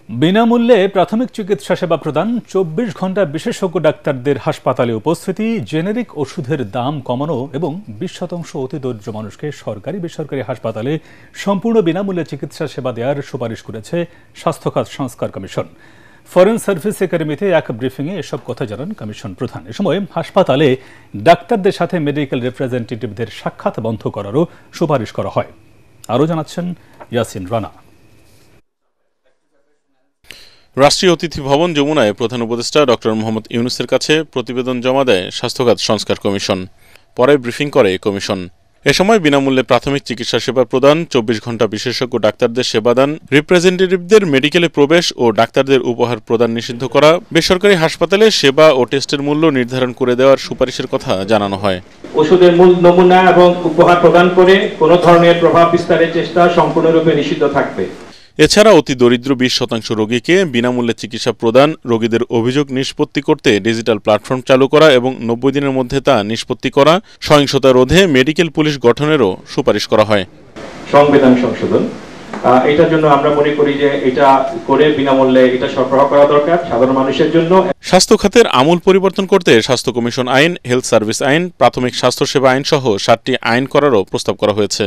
বিনামূল্যে প্রাথমিক চিকিৎসা সেবা প্রদান, ২৪ ঘণ্টা বিশেষজ্ঞ ডাক্তারদের হাসপাতালে উপস্থিতি, জেনেরিক ওষুধের দাম কমানো এবং ২০% অতি দরিদ্র মানুষকে সরকারি বেসরকারি হাসপাতালে সম্পূর্ণ বিনামূল্যে চিকিৎসা সেবা দেওয়ার সুপারিশ করেছে স্বাস্থ্য খাত সংস্কার কমিশন। ফরেন সার্ভিস একাডেমিতে এক ব্রিফিংয়ে এসব কথা জানান কমিশন প্রধান। এ সময় হাসপাতালে ডাক্তারদের সাথে মেডিকেল রিপ্রেজেন্টেটিভদের সাক্ষাৎ বন্ধ করারও সুপারিশ করা হয়। আরও জানাচ্ছেন ইয়াসিন রানা। রাষ্ট্রীয় অতিথি ভবন যমুনায় প্রধান উপদেষ্টা ডক্টর মোহাম্মদ ইউনূসের কাছে প্রতিবেদন জমা দেয় স্বাস্থ্য খাত সংস্কার কমিশন। পরে ব্রিফিং করে কমিশন। এ সময় বিনামূল্যে প্রাথমিক চিকিৎসা সেবা প্রদান, ২৪ ঘণ্টা বিশেষজ্ঞ ডাক্তারদের সেবাদান, রিপ্রেজেন্টেটিভদের মেডিকেলে প্রবেশ ও ডাক্তারদের উপহার প্রদান নিষিদ্ধ করা, বেসরকারি হাসপাতালে সেবা ও টেস্টের মূল্য নির্ধারণ করে দেওয়ার সুপারিশের কথা জানানো হয়। ওষুধের মূল নমুনা এবং উপহার প্রদান করে কোনো ধরনের প্রভাব বিস্তারের চেষ্টা সম্পূর্ণরূপে নিষিদ্ধ থাকবে। এছাড়া অতি দরিদ্র ২০% রোগীকে বিনামূল্যে চিকিৎসা প্রদান, রোগীদের অভিযোগ নিষ্পত্তি করতে ডিজিটাল প্ল্যাটফর্ম চালু করা এবং ৯০ দিনের মধ্যে তা নিষ্পত্তি করা, সহিংসতা রোধে মেডিকেল পুলিশ গঠনেরও সুপারিশ করা হয়। সংবিধান সংশোধন, এটার জন্য আমরা মনে করি যে এটা করে বিনামূল্যে এটা সরবরাহ করা দরকার সাধারণ মানুষের জন্য। স্বাস্থ্য খাতের আমূল পরিবর্তন করতে স্বাস্থ্য কমিশন আইন, হেলথ সার্ভিস আইন, প্রাথমিক স্বাস্থ্যসেবা আইন সহ ৭টি আইন করারও প্রস্তাব করা হয়েছে।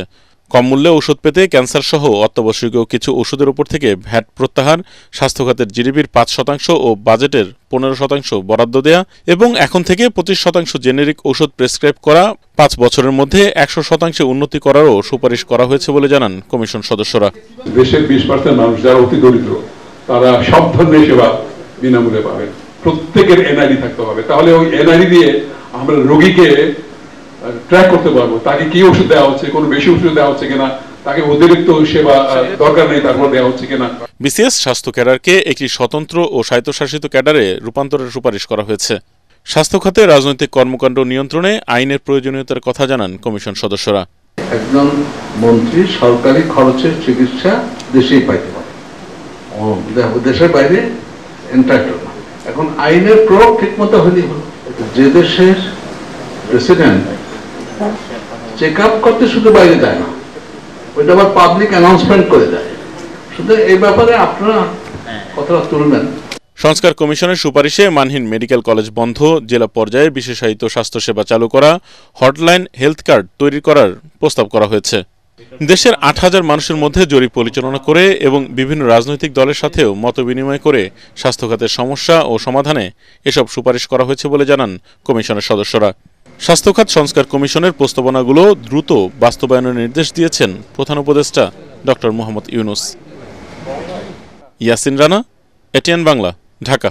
কম মূল্যে ওষুধ পেতে ক্যান্সার সহ অত্যাবশ্যকীয় কিছু ওষুধের উপর থেকে ভ্যাট প্রত্যাহার, স্বাস্থ্য খাতের জিডিপির ৫% ও বাজেটের ১৫% বরাদ্দ দেয়া এবং এখন থেকে ২৫% জেনেরিক ওষুধ প্রেসক্রাইব করা, ৫ বছরের মধ্যে ১০০% উন্নতি করারও সুপারিশ করা হয়েছে বলে জানান কমিশন সদস্যরা। দেশের ২০% মানুষ যারা অতি দরিদ্র তারা সব ধরনের সেবা বিনামূল্যে পাবেন। প্রত্যেকের এনআইডি থাকতে হবে, তাহলে ওই এনআইডি দিয়ে আমরা রোগীকে ট্র্যাক করতে পারবো, তাকে কি ওষুধ দেওয়া হচ্ছে, কোনো বেশি ওষুধ দেওয়া হচ্ছে কিনা, তাকে অতিরিক্ত সেবা দরকার নেই তারপর দেওয়া হচ্ছে কিনা। বিসিএস স্বাস্থ্য ক্যাডারকে একটি স্বতন্ত্র ও স্বায়ত্তশাসিত ক্যাডারে রূপান্তরের সুপারিশ করা হয়েছে। স্বাস্থ্য খাতে রাজনৈতিক কর্মকাণ্ড নিয়ন্ত্রণে আইনের প্রয়োজনীয়তার কথা জানান কমিশন সদস্যরা। একজন মন্ত্রী সরকারি খরচের চিকিৎসা দেশেই পাইতে পারে, দেশের বাইরে এন্টাইটেল না। এখন আইনের প্রয়োগ ঠিক মতো হলেই হলো। যে দেশের প্রেসিডেন্ট চেক আপ করতে শুধু বাইরে যায় না, ওইটা আবার পাবলিক অ্যানাউন্সমেন্ট করে যায়। শুধু এই ব্যাপারে আপনারা কথাটা তুলবেন। সংস্কার কমিশনের সুপারিশে মানহীন মেডিকেল কলেজ বন্ধ, জেলা পর্যায়ে বিশেষায়িত স্বাস্থ্যসেবা চালু করা, হটলাইন হেলথ কার্ড তৈরি করার প্রস্তাব করা হয়েছে। দেশের ৮,০০০ মানুষের মধ্যে জরিপ পরিচালনা করে এবং বিভিন্ন রাজনৈতিক দলের সাথেও মতবিনিময় করে স্বাস্থ্য খাতের সমস্যা ও সমাধানে এসব সুপারিশ করা হয়েছে বলে জানান কমিশনের সদস্যরা। স্বাস্থ্য খাত সংস্কার কমিশনের প্রস্তাবনাগুলো দ্রুত বাস্তবায়নের নির্দেশ দিয়েছেন প্রধান উপদেষ্টা ডক্টর মোহাম্মদ ইউনূস। ইয়াসিন রানা, এটিএন বাংলা, ঢাকা।